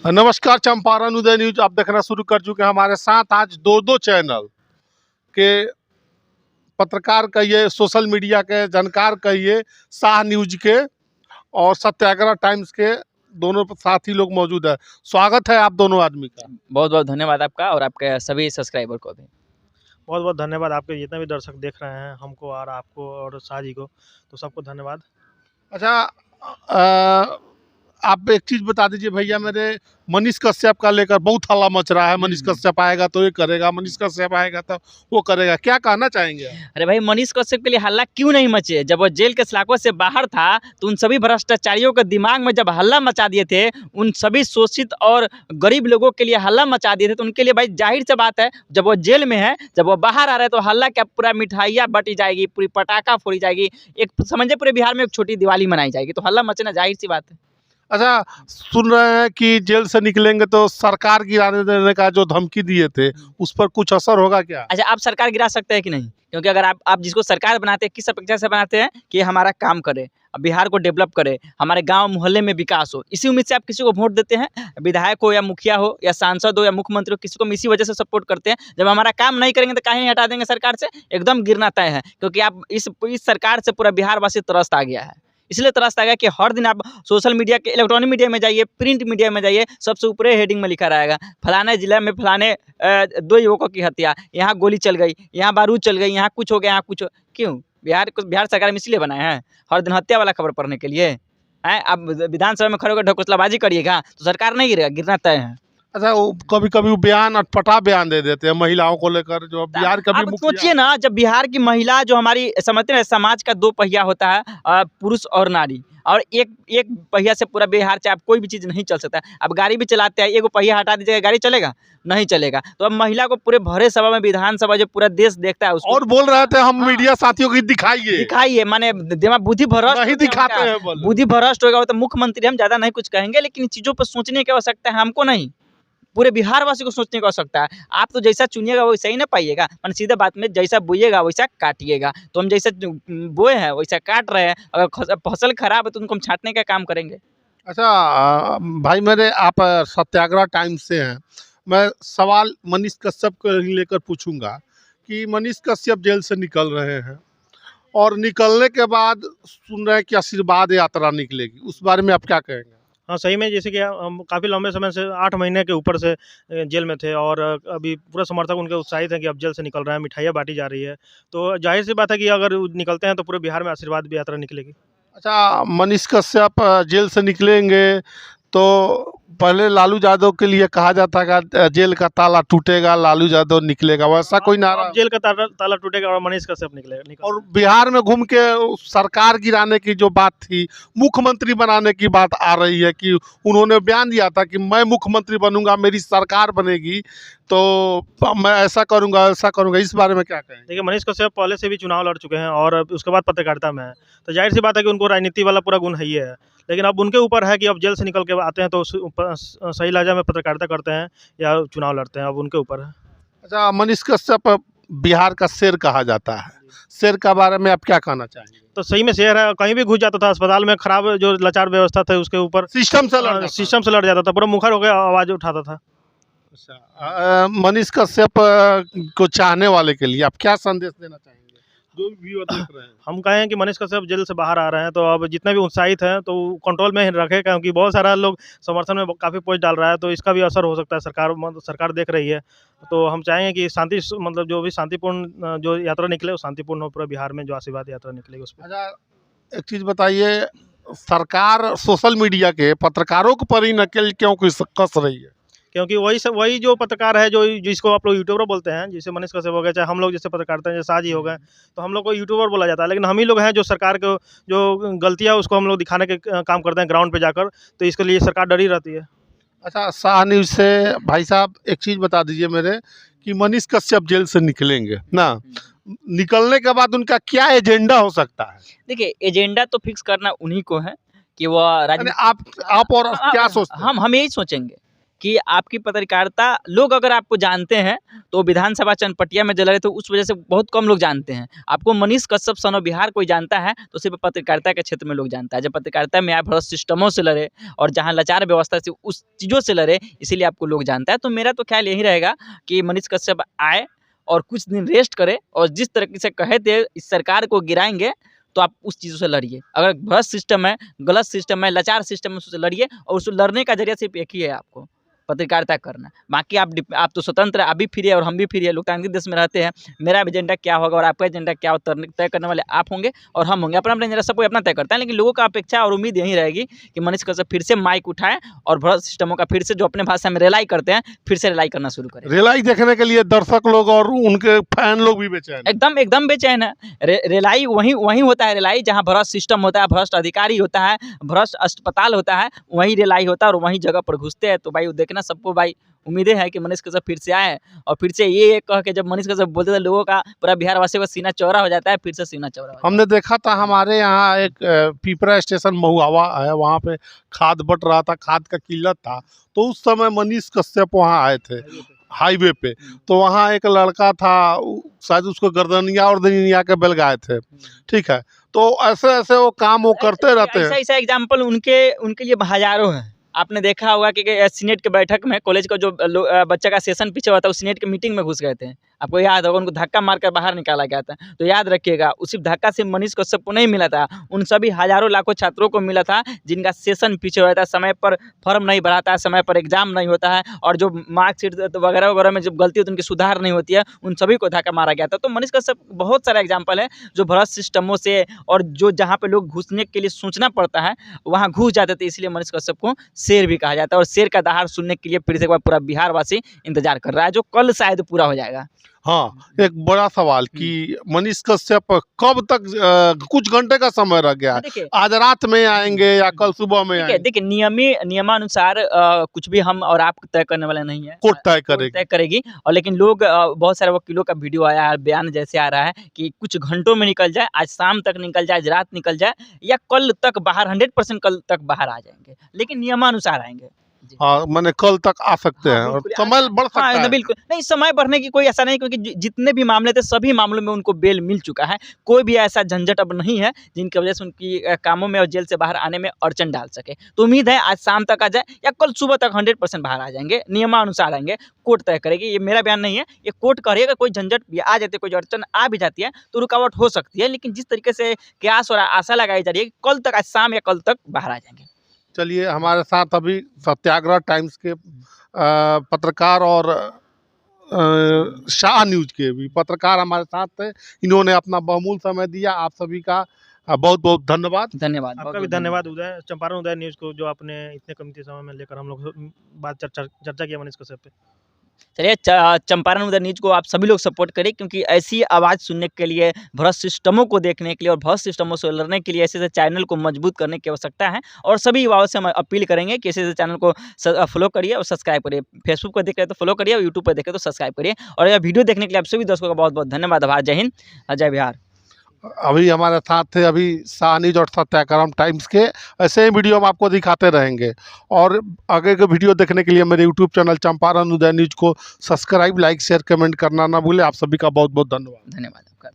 नमस्कार, चंपारण उदय न्यूज आप देखना शुरू कर चुके हैं। हमारे साथ आज दो चैनल के पत्रकार कहिए, सोशल मीडिया के जानकार कहिए, शाह न्यूज के और सत्याग्रह टाइम्स के दोनों साथी लोग मौजूद है। स्वागत है आप दोनों आदमी का। बहुत बहुत धन्यवाद आपका और आपके सभी सब्सक्राइबर को भी बहुत बहुत धन्यवाद। आपके जितने भी दर्शक देख रहे हैं हमको और आपको और शाह जी को, तो सबको धन्यवाद। अच्छा, आप एक चीज बता दीजिए भैया, मेरे मनीष कश्यप का लेकर बहुत हल्ला मच रहा है। मनीष कश्यप आएगा तो ये करेगा, मनीष कश्यप आएगा तो वो करेगा, क्या कहना चाहेंगे? अरे भाई, मनीष कश्यप के लिए हल्ला क्यों नहीं मचे? जब वो जेल के सलाखों से बाहर था तो उन सभी भ्रष्टाचारियों के दिमाग में जब हल्ला मचा दिए थे, उन सभी शोषित और गरीब लोगों के लिए हल्ला मचा दिए थे, तो उनके लिए भाई जाहिर सी बात है, जब वो जेल में है, जब वो बाहर आ रहा है तो हल्ला क्या, पूरा मिठाइयाँ बटी जाएगी, पूरी पटाखा फोड़ी जाएगी, एक समझे पूरे बिहार में एक छोटी दिवाली मनाई जाएगी, तो हल्ला मचना जाहिर सी बात है। अच्छा, सुन रहे हैं कि जेल से निकलेंगे तो सरकार गिराने देने का जो धमकी दिए थे उस पर कुछ असर होगा क्या? अच्छा, आप सरकार गिरा सकते हैं कि नहीं? क्योंकि अगर आप जिसको सरकार बनाते हैं, किस अपेक्षा से बनाते हैं कि हमारा काम करे, बिहार को डेवलप करे, हमारे गांव मोहल्ले में विकास हो, इसी उम्मीद से आप किसी को वोट देते हैं। विधायक हो या मुखिया हो या सांसद हो या मुख्यमंत्री हो, किसी को हम इसी वजह से सपोर्ट करते हैं। जब हमारा काम नहीं करेंगे तो काहे हटा देंगे सरकार से? एकदम गिरना तय है, क्योंकि आप इस सरकार से पूरा बिहारवासी त्रस्त आ गया है। इसलिए तरस आ गया कि हर दिन आप सोशल मीडिया के, इलेक्ट्रॉनिक मीडिया में जाइए, प्रिंट मीडिया में जाइए, सबसे ऊपर हेडिंग में लिखा रहेगा फलाने जिला में फलाने 2 युवकों की हत्या, यहाँ गोली चल गई, यहाँ बारूद चल गई, यहाँ कुछ हो गया, यहाँ कुछ क्यों? बिहार सरकार में इसलिए बनाए हैं हर दिन हत्या वाला खबर पढ़ने के लिए हैं? आप विधानसभा में खड़े होकर ढकोसलाबाजी करिएगा तो सरकार नहीं गिरेगा, गिरना तय है। अच्छा, वो कभी कभी बयान अटपटा बयान दे देते हैं महिलाओं को लेकर, जो बिहार कभी आप सोचिए ना, जब बिहार की महिला, जो हमारी समझते हैं समाज का 2 पहिया होता है, पुरुष और नारी, और एक पहिया से पूरा बिहार चाहे आप कोई भी चीज़ नहीं चल सकता। अब गाड़ी भी चलाते हैं, एगो पहिया हटा दीजिएगा, गाड़ी चलेगा? नहीं चलेगा। तो अब महिला को पूरे भरे सभा में, विधानसभा जो पूरा देश देखता है उसको, और बोल रहे थे हम मीडिया साथियों की दिखाइए, माने दिमाग बुद्धि भ्रष्ट नहीं दिखाते हैं, बुद्धि भ्रष्ट होगा। तो मुख्यमंत्री हम ज़्यादा नहीं कुछ कहेंगे, लेकिन चीज़ों पर सोचने की आवश्यकता है हमको, नहीं पूरे बिहारवासी को सोचने की आवश्यकता है। आप तो जैसा चुनिएगा वैसा ही ना पाइएगा, मन सीधे बात में, जैसा बोइएगा वैसा काटिएगा। तो हम जैसा बोए हैं वैसा काट रहे हैं, अगर फसल खराब है तो उनको हम छांटने का काम करेंगे। अच्छा भाई मेरे, आप सत्याग्रह टाइम्स से हैं। मैं सवाल मनीष कश्यप को लेकर पूछूंगा कि मनीष कश्यप जेल से निकल रहे हैं और निकलने के बाद सुन रहे हैं कि आशीर्वाद यात्रा निकलेगी, उस बारे में आप क्या कहेंगे? हाँ, सही में जैसे कि हम काफ़ी लंबे समय से 8 महीने के ऊपर से जेल में थे, और अभी पूरा समर्थक उनके उत्साहित हैं कि अब जेल से निकल रहे हैं, मिठाइयाँ बाँटी जा रही है। तो जाहिर सी बात है कि अगर वो निकलते हैं तो पूरे बिहार में आशीर्वाद यात्रा निकलेगी। अच्छा, मनीष कश्यप जेल से निकलेंगे तो पहले लालू यादव के लिए कहा जाता है कि जेल का ताला टूटेगा, लालू यादव निकलेगा, वैसा कोई नारा? जेल का ताला टूटेगा और मनीष कश्यप निकलेगा। और बिहार में घूम के सरकार गिराने की जो बात थी, मुख्यमंत्री बनाने की बात आ रही है कि उन्होंने बयान दिया था कि मैं मुख्यमंत्री बनूंगा, मेरी सरकार बनेगी तो मैं ऐसा करूंगा, ऐसा करूंगा, इस बारे में क्या कहें? देखिए, मनीष कश्यप पहले से भी चुनाव लड़ चुके हैं और उसके बाद पत्रकारिता में है, तो जाहिर सी बात है कि उनको राजनीति वाला पूरा गुण ही है। लेकिन अब उनके ऊपर है कि अब जेल से निकल के आते हैं तो सही लहजा में पत्रकारिता करते हैं या चुनाव लड़ते हैं, अब उनके ऊपर है। अच्छा, मनीष कश्यप बिहार का शेर कहा जाता है, शेर के बारे में आप क्या कहना चाहेंगे? तो सही में शेर है, कहीं भी घुस जाता था, अस्पताल में खराब जो लाचार व्यवस्था था उसके ऊपर सिस्टम से लड़ जाता था, पूरा मुखर होकर आवाज़ उठाता था। अच्छा, मनीष कश्यप को चाहने वाले के लिए आप क्या संदेश देना चाहेंगे, जो भी देख रहे हैं? हम कहें कि मनीष कश्यप जेल से बाहर आ रहे हैं तो अब जितने भी उत्साहित हैं तो कंट्रोल में ही रखें, क्योंकि बहुत सारा लोग समर्थन में काफ़ी पोस्ट डाल रहा है, तो इसका भी असर हो सकता है। सरकार देख रही है, तो हम चाहेंगे कि शांति, मतलब जो भी शांतिपूर्ण जो यात्रा निकले वो शांतिपूर्ण हो, पूरा बिहार में जो आशीर्वाद यात्रा निकलेगी उस पर। अच्छा, एक चीज़ बताइए, सरकार सोशल मीडिया के पत्रकारों को पर ही नकेल क्यों कस रही है? क्योंकि वही जो पत्रकार है, जो जिसको आप लोग यूट्यूबर बोलते हैं, जैसे मनीष कश्यप हो गए, चाहे हम लोग जैसे पत्रकारिता जैसे शाह जी हो गए, तो हम लोग को यूट्यूबर बोला जाता है, लेकिन हम ही लोग हैं जो सरकार को जो गलतियाँ उसको हम लोग दिखाने के काम करते हैं ग्राउंड पे जाकर, तो इसके लिए सरकार डरी रहती है। अच्छा, शाह न्यूज़ से भाई साहब एक चीज़ बता दीजिए मेरे कि मनीष कश्यप जेल से निकलेंगे ना, निकलने के बाद उनका क्या एजेंडा हो सकता है? देखिए, एजेंडा तो फिक्स करना उन्हीं को है कि वो आप और क्या सोचते हैं? हम यही सोचेंगे कि आपकी पत्रकारिता लोग अगर आपको जानते हैं तो विधानसभा चनपटिया में जल रहे तो उस वजह से बहुत कम लोग जानते हैं। आपको मनीष कश्यप सन ऑफ बिहार कोई जानता है तो सिर्फ पत्रकारिता के क्षेत्र में लोग जानता है। जब पत्रकारिता में आप भ्रष्ट सिस्टमों से लड़े और जहाँ लाचार व्यवस्था से उस चीज़ों से लड़े, इसीलिए आपको लोग जानता है। तो मेरा तो ख्याल यही रहेगा कि मनीष कश्यप आए और कुछ दिन रेस्ट करे और जिस तरीके से कहे थे इस सरकार को गिराएंगे तो आप उस चीज़ों से लड़िए। अगर भ्रष्ट सिस्टम है, गलत सिस्टम है, लाचार सिस्टम है, उससे लड़िए और उससे लड़ने का जरिया सिर्फ एक ही है, आपको पत्रकारिता करना। बाकी आप तो स्वतंत्र, आप भी फ्री है और हम भी फ्री है, लोकतांत्रिक देश में रहते हैं। मेरा एजेंडा क्या होगा और आपका एजेंडा क्या होगा तय करने वाले आप होंगे और हम होंगे। अपना एजेंडा सब कोई अपना तय करता है, लेकिन लोगों का अपेक्षा और उम्मीद यही रहेगी कि मनीष कश्यप फिर से माइक उठाएं और भ्रष्ट सिस्टमों का फिर से जो अपने भाषा में रिलाई करते हैं फिर से रिलाई करना शुरू करें। रिलाई देखने के लिए दर्शक लोग और उनके फैन लोग भी बेचैन हैं। एकदम बेचैन है। रिलाई वहीं होता है, रिलाई जहाँ भ्रष्ट सिस्टम होता है, भ्रष्ट अधिकारी होता है, भ्रष्ट अस्पताल होता है, वहीं रिलाई होता है और वहीं जगह पर घुसते हैं। तो भाई देखना सबको भाई उम्मीदें हैं कि मनीष कश्यप फिर से आए और फिर से ये कह के जब मनीष कश्यप बोलते थे लोगों का पूरा बिहार वासियों का सीना चौड़ा हो जाता है, फिर से सीना चौड़ा हो जाता है। हमने देखा था हमारे यहाँ एक पिपरा स्टेशन महुआ है, वहाँ पे खाद बट रहा था, खाद का किल्लत था, तो उस समय मनीष कश्यप वहाँ आए थे हाईवे पे। तो वहाँ एक लड़का था, शायद उसको गर्दनिया और दनिया के बेल गाए थे, ठीक है। तो ऐसे ऐसे वो काम वो करते रहते हैं। ऐसा एग्जाम्पल उनके लिए हजारों हैं। आपने देखा होगा कि सीनेट के बैठक में कॉलेज का जो बच्चा का सेशन पीछे हुआ था, उस सीनेट के मीटिंग में घुस गए थे। आपको याद होगा, उनको धक्का मारकर बाहर निकाला गया था। तो याद रखिएगा, उसी धक्का से मनीष कश्यप को नहीं मिला था, उन सभी हजारों लाखों छात्रों को मिला था जिनका सेशन पीछे हुआ था, समय पर फॉर्म नहीं भराता है, समय पर एग्जाम नहीं होता है और जो मार्कशीट वगैरह वगैरह में जब गलती होती है उनकी सुधार नहीं होती है, उन सभी को धक्का मारा गया था। तो मनीष कश्यप बहुत सारा एग्जाम्पल है जो भ्रष्ट सिस्टमों से और जो जहाँ पे लोग घुसने के लिए सोचना पड़ता है वहाँ घुस जाते थे। इसलिए मनीष कश्यप को शेर भी कहा जाता है और शेर का दहाड़ सुनने के लिए फिर से एक बार पूरा बिहार वासी इंतजार कर रहा है, जो कल शायद पूरा हो जाएगा। हाँ, एक बड़ा सवाल कि मनीष कश्यप कब तक, कुछ घंटे का समय रह गया है, आज रात में आएंगे या कल सुबह में आएंगे? देखिए नियमानुसार कुछ भी हम और आप तय करने वाले नहीं है, कोर्ट तय करेगी। और लेकिन लोग बहुत सारे वकीलों का वीडियो आया है, बयान जैसे आ रहा है कि कुछ घंटों में निकल जाए, आज शाम तक निकल जाए, आज रात निकल जाए या कल तक बाहर 100% कल तक बाहर आ जाएंगे, लेकिन नियमानुसार आएंगे। हाँ, मैंने कल तक आ सकते हैं और समय बढ़ सकता है। बिल्कुल नहीं, समय बढ़ने की कोई ऐसा नहीं, क्योंकि जितने भी मामले थे सभी मामलों में उनको बेल मिल चुका है। कोई भी ऐसा झंझट अब नहीं है जिनकी वजह से उनकी कामों में और जेल से बाहर आने में अड़चन डाल सके। तो उम्मीद है आज शाम तक आ जाए या कल सुबह तक 100% बाहर आ जाएंगे, नियमानुसार आएंगे। कोर्ट तय करेगी, ये मेरा बयान नहीं है, ये कोर्ट करेगी। अगर कोई झंझट भी आ जाती है, कोई अड़चन आ भी जाती है तो रुकावट हो सकती है, लेकिन जिस तरीके से क्यास और आशा लगाई जा रही है कल तक, आज शाम या कल तक बाहर आ जाएंगे। चलिए, हमारे साथ अभी सत्याग्रह टाइम्स के पत्रकार और शाह न्यूज़ के भी पत्रकार हमारे साथ थे, इन्होंने अपना बहुमूल्य समय दिया। आप सभी का बहुत बहुत धन्यवाद। आपका भी धन्यवाद उदय, चंपारण उदय न्यूज़ को, जो आपने इतने कीमती समय में लेकर हम लोग बात चर्चा किया मनीष कश्यप पे। चलिए, चंपारण उदय न्यूज़ को आप सभी लोग सपोर्ट करें, क्योंकि ऐसी आवाज़ सुनने के लिए, भ्रष्ट सिस्टमों को देखने के लिए और भ्रष्ट सिस्टमों से लड़ने के लिए ऐसे चैनल को मजबूत करने की आवश्यकता है। और सभी युवाओं से हम अपील करेंगे कि ऐसे चैनल को फॉलो करिए और सब्सक्राइब करिए। फेसबुक पर देख रहे तो फॉलो करिए और यूट्यूब पर देखें तो सब्सक्राइब करिए। और यह वीडियो देखने के लिए आप सभी दर्शकों का बहुत बहुत धन्यवाद। आभार। जय हिंद, जय बिहार। अभी हमारे साथ थे अभी शाह न्यूज़ और सत्याग्रह टाइम्स के, ऐसे ही वीडियो हम आपको दिखाते रहेंगे। और आगे के वीडियो देखने के लिए मेरे यूट्यूब चैनल चंपारण उदय न्यूज़ को सब्सक्राइब, लाइक, शेयर, कमेंट करना ना भूलें। आप सभी का बहुत बहुत धन्यवाद। धन्यवाद आपका।